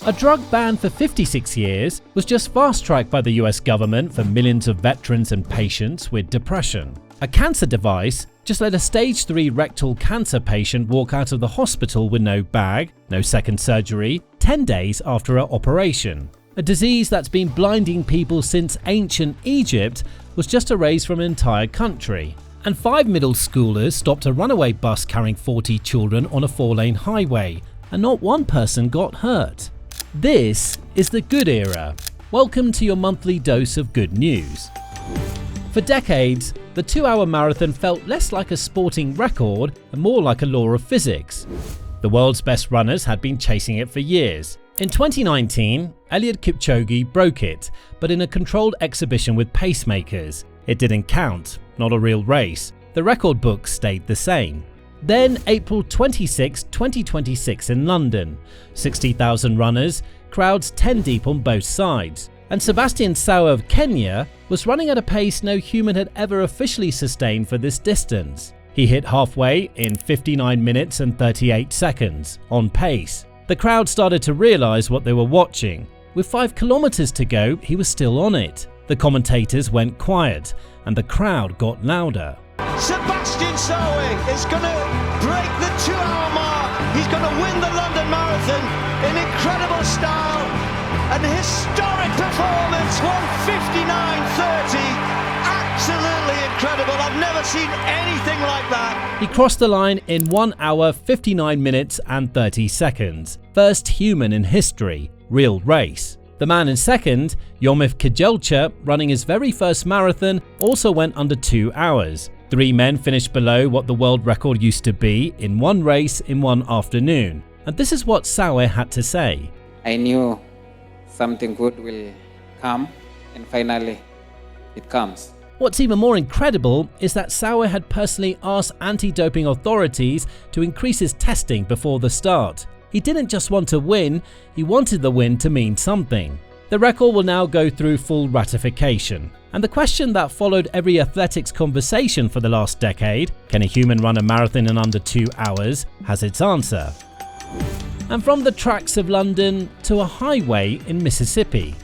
A drug ban for 56 years was just fast-tracked by the US government for millions of veterans and patients with depression. A cancer device just let a stage 3 rectal cancer patient walk out of the hospital with no bag, no second surgery, 10 days after an operation. A disease that's been blinding people since ancient Egypt was just erased from an entire country. And 5 middle schoolers stopped a runaway bus carrying 40 children on a 4-lane highway, and not one person got hurt. This is the good era. Welcome to your monthly dose of good news. For decades, the 2-hour marathon felt less like a sporting record and more like a law of physics. The world's best runners had been chasing it for years. In 2019, Eliud Kipchoge broke it, but in a controlled exhibition with pacemakers. It didn't count, not a real race. The record book stayed the same. Then April 26, 2026 in London. 60,000 runners, crowds 10 deep on both sides. And Sebastian Sawa of Kenya was running at a pace no human had ever officially sustained for this distance. He hit halfway in 59 minutes and 38 seconds, on pace. The crowd started to realise what they were watching. With 5 kilometres to go, he was still on it. The commentators went quiet, and the crowd got louder. Sebastian Sawa is going to break the 2-hour mark. He's going to win the London Marathon in incredible style. An historic performance, 1:59.30. Absolutely incredible. I've never seen anything like that. He crossed the line in 1 hour, 59 minutes and 30 seconds. First human in history, real race. The man in second, Yomif Kejelcha, running his very first marathon, also went under 2 hours. 3 men finished below what the world record used to be in one race in one afternoon. And this is what Sawa had to say. I knew something good will come, and finally it comes. What's even more incredible is that Sawa had personally asked anti-doping authorities to increase his testing before the start. He didn't just want to win, he wanted the win to mean something. The record will now go through full ratification. And the question that followed every athletics conversation for the last decade, can a human run a marathon in under 2 hours, has its answer. And from the tracks of London to a highway in Mississippi.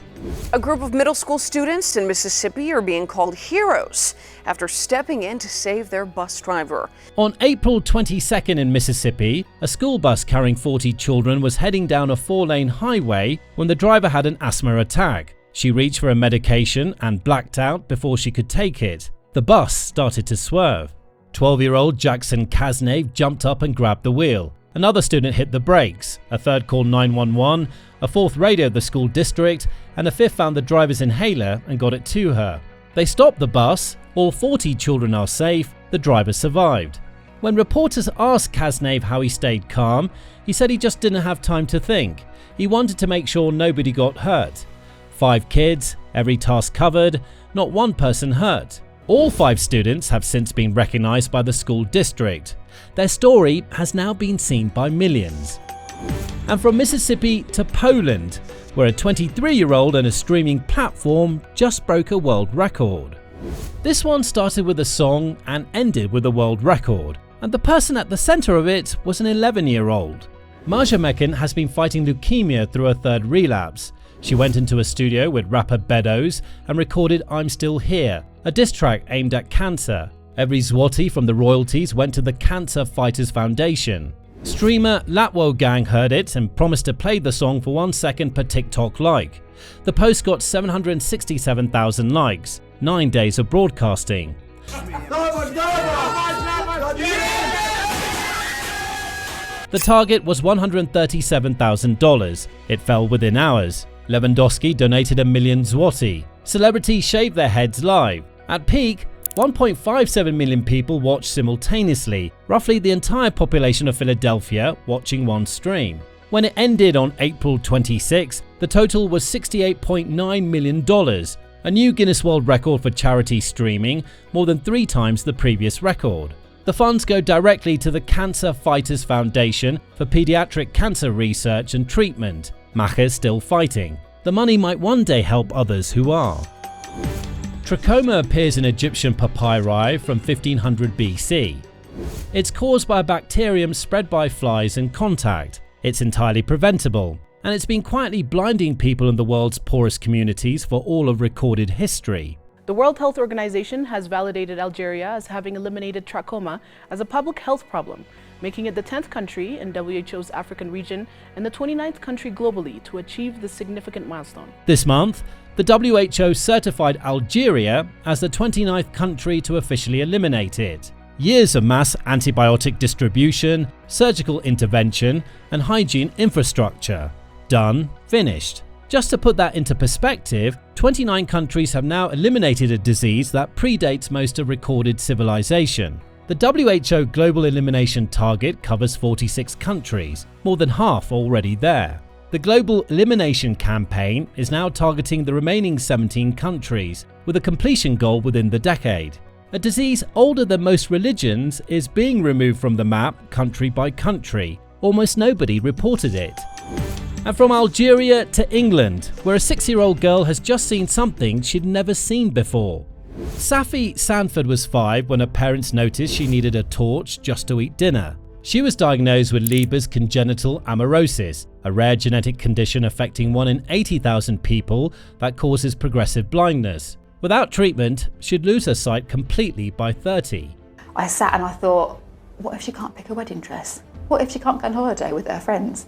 A group of middle school students in Mississippi are being called heroes after stepping in to save their bus driver. On April 22nd in Mississippi, a school bus carrying 40 children was heading down a 4-lane highway when the driver had an asthma attack. She reached for a medication and blacked out before she could take it. The bus started to swerve. 12-year-old Jackson Kasnave jumped up and grabbed the wheel. Another student hit the brakes, a third called 911, a fourth radioed the school district, and a fifth found the driver's inhaler and got it to her. They stopped the bus, all 40 children are safe, the driver survived. When reporters asked Kasnave how he stayed calm, he said he just didn't have time to think. He wanted to make sure nobody got hurt. 5 kids, every task covered, not one person hurt. All 5 students have since been recognized by the school district. Their story has now been seen by millions. And from Mississippi to Poland, where a 23-year-old on a streaming platform just broke a world record. This one started with a song and ended with a world record, and the person at the center of it was an 11-year-old. Marja Mekin has been fighting leukemia through a 3rd relapse. She went into a studio with rapper Beddoes and recorded I'm Still Here, a diss track aimed at cancer. Every zloty from the royalties went to the Cancer Fighters Foundation. Streamer Latwo Gang heard it and promised to play the song for 1 second per TikTok like. The post got 767,000 likes, 9 days of broadcasting. The target was $137,000. It fell within hours. Lewandowski donated 1 million zloty. Celebrities shaved their heads live. At peak, 1.57 million people watched simultaneously, roughly the entire population of Philadelphia watching one stream. When it ended on April 26, the total was $68.9 million, a new Guinness World Record for charity streaming, more than 3 times the previous record. The funds go directly to the Cancer Fighters Foundation for pediatric cancer research and treatment. Macha's still fighting. The money might one day help others who are. Trachoma appears in Egyptian papyri from 1500 BC. It's caused by a bacterium spread by flies in contact. It's entirely preventable. and it's been quietly blinding people in the world's poorest communities for all of recorded history. The World Health Organization has validated Algeria as having eliminated trachoma as a public health problem, making it the 10th country in WHO's African region and the 29th country globally to achieve this significant milestone. This month, the WHO certified Algeria as the 29th country to officially eliminate it. Years of mass antibiotic distribution, surgical intervention, and hygiene infrastructure. Done, finished. Just to put that into perspective, 29 countries have now eliminated a disease that predates most of recorded civilization. The WHO global elimination target covers 46 countries, more than half already there. The Global Elimination Campaign is now targeting the remaining 17 countries, with a completion goal within the decade. A disease older than most religions is being removed from the map country by country. Almost nobody reported it. And from Algeria to England, where a 6-year-old girl has just seen something she'd never seen before. Safi Sanford was 5 when her parents noticed she needed a torch just to eat dinner. She was diagnosed with Leber's congenital amaurosis, a rare genetic condition affecting 1 in 80,000 people that causes progressive blindness. Without treatment, she'd lose her sight completely by 30. I sat and I thought, what if she can't pick a wedding dress? What if she can't go on holiday with her friends?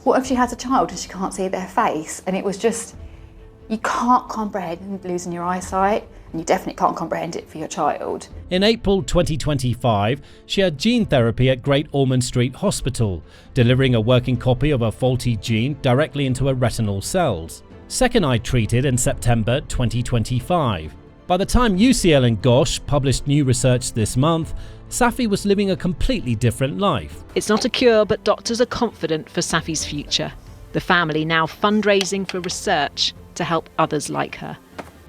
What if she has a child and she can't see their face? And it was just, you can't comprehend losing your eyesight, and you definitely can't comprehend it for your child. In April 2025, she had gene therapy at Great Ormond Street Hospital, delivering a working copy of a faulty gene directly into her retinal cells. Second eye treated in September 2025. By the time UCL and Gosh published new research this month, Safi was living a completely different life. It's not a cure, but doctors are confident for Safi's future. The family now fundraising for research to help others like her.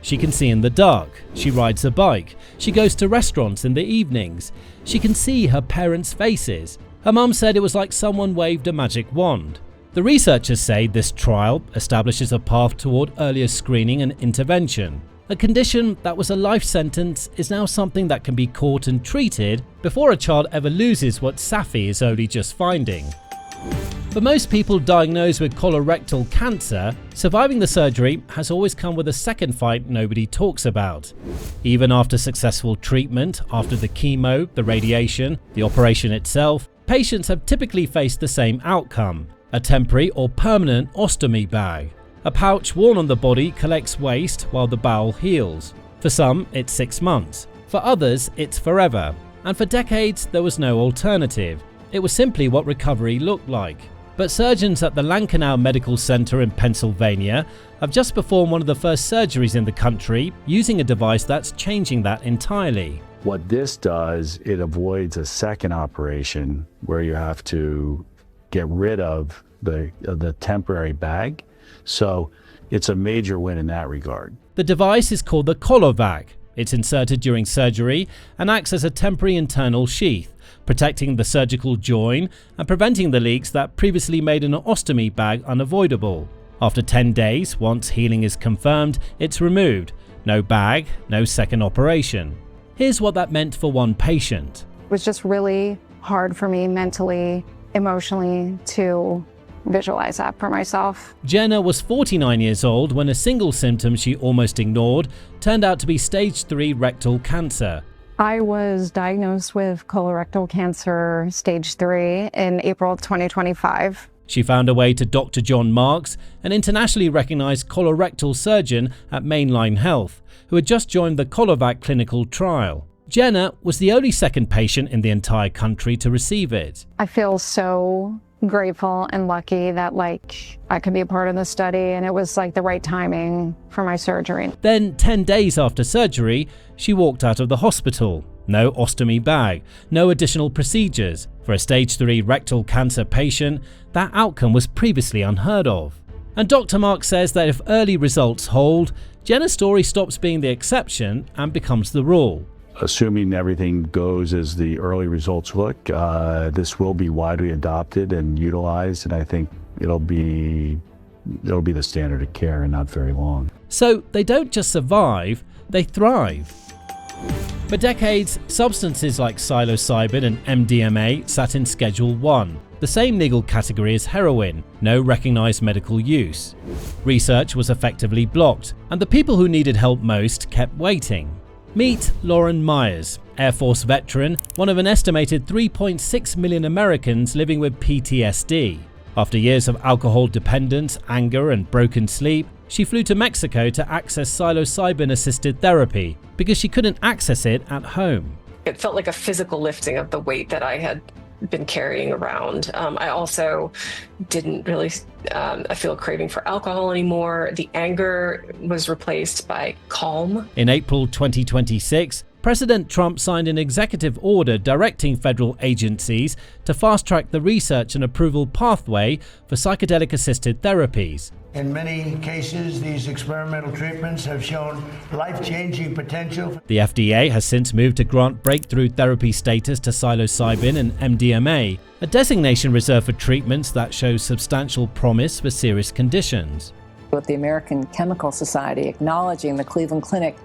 She can see in the dark, she rides a bike, she goes to restaurants in the evenings, she can see her parents' faces. Her mum said it was like someone waved a magic wand. The researchers say this trial establishes a path toward earlier screening and intervention. A condition that was a life sentence is now something that can be caught and treated before a child ever loses what Safi is only just finding. For most people diagnosed with colorectal cancer, surviving the surgery has always come with a second fight nobody talks about. Even after successful treatment, after the chemo, the radiation, the operation itself, patients have typically faced the same outcome: a temporary or permanent ostomy bag. A pouch worn on the body collects waste while the bowel heals. For some, it's 6 months. For others, it's forever. And for decades, there was no alternative. It was simply what recovery looked like. But surgeons at the Lankenau Medical Center in Pennsylvania have just performed one of the first surgeries in the country using a device that's changing that entirely. What this does, it avoids a second operation where you have to get rid of the temporary bag. So it's a major win in that regard. The device is called the Colovac. It's inserted during surgery and acts as a temporary internal sheath, protecting the surgical joint and preventing the leaks that previously made an ostomy bag unavoidable. After 10 days, once healing is confirmed, it's removed. No bag, no second operation. Here's what that meant for one patient. It was just really hard for me mentally, emotionally to visualize that for myself. Jenna was 49 years old when a single symptom she almost ignored turned out to be stage 3 rectal cancer. I was diagnosed with colorectal cancer stage 3 in April 2025. She found her way to Dr. John Marks, an internationally recognized colorectal surgeon at Mainline Health, who had just joined the Colovac clinical trial. Jenna was the only second patient in the entire country to receive it. I feel so grateful and lucky that I could be a part of the study, and it was the right timing for my surgery. Then 10 days after surgery, she walked out of the hospital. No ostomy bag, no additional procedures. For a stage 3 rectal cancer patient, that outcome was previously unheard of. And Dr. Mark says that if early results hold, Jenna's story stops being the exception and becomes the rule. Assuming everything goes as the early results look, this will be widely adopted and utilized, and I think it'll be the standard of care in not very long. So they don't just survive, they thrive. For decades, substances like psilocybin and MDMA sat in Schedule 1. the same legal category as heroin, no recognized medical use. Research was effectively blocked, and the people who needed help most kept waiting. Meet Lauren Myers, Air Force veteran, one of an estimated 3.6 million Americans living with PTSD. After years of alcohol dependence, anger, and broken sleep, she flew to Mexico to access psilocybin-assisted therapy because she couldn't access it at home. It felt like a physical lifting of the weight that I had been carrying around. I also didn't really feel a craving for alcohol anymore. The anger was replaced by calm. In April 2026, President Trump signed an executive order directing federal agencies to fast-track the research and approval pathway for psychedelic-assisted therapies. In many cases, these experimental treatments have shown life-changing potential. The FDA has since moved to grant breakthrough therapy status to psilocybin and MDMA, a designation reserved for treatments that show substantial promise for serious conditions. With the American Chemical Society acknowledging the Cleveland Clinic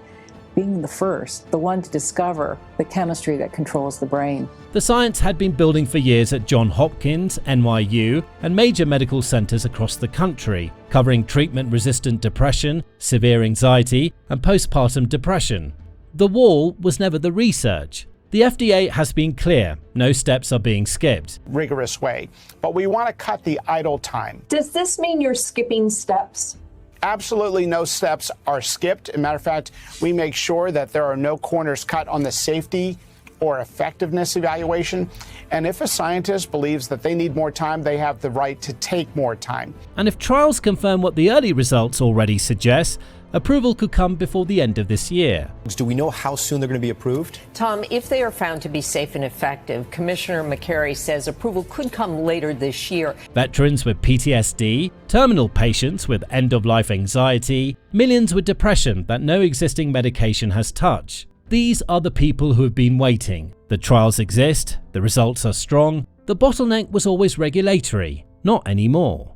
being the first, the one to discover the chemistry that controls the brain. The science had been building for years at Johns Hopkins, NYU, and major medical centers across the country, covering treatment-resistant depression, severe anxiety, and postpartum depression. The wall was never the research. The FDA has been clear, no steps are being skipped. Rigorous way, but we want to cut the idle time. Does this mean you're skipping steps? Absolutely no steps are skipped. As a matter of fact, we make sure that there are no corners cut on the safety or effectiveness evaluation. And if a scientist believes that they need more time, they have the right to take more time. And if trials confirm what the early results already suggest, approval could come before the end of this year. Do we know how soon they're going to be approved? Tom, if they are found to be safe and effective, Commissioner McCary says approval could come later this year. Veterans with PTSD, terminal patients with end-of-life anxiety, millions with depression that no existing medication has touched. These are the people who have been waiting. The trials exist, the results are strong. The bottleneck was always regulatory, not anymore.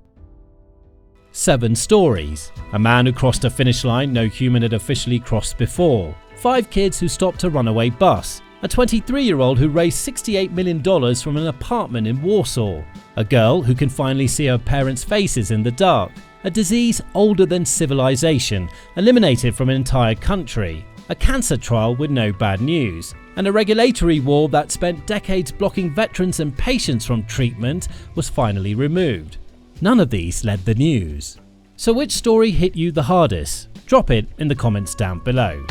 7 stories. A man who crossed a finish line no human had officially crossed before. 5 kids who stopped a runaway bus. A 23-year-old who raised $68 million from an apartment in Warsaw. A girl who can finally see her parents' faces in the dark. A disease older than civilization, eliminated from an entire country. A cancer trial with no bad news. And a regulatory wall that spent decades blocking veterans and patients from treatment was finally removed. None of these led the news. So which story hit you the hardest? Drop it in the comments down below.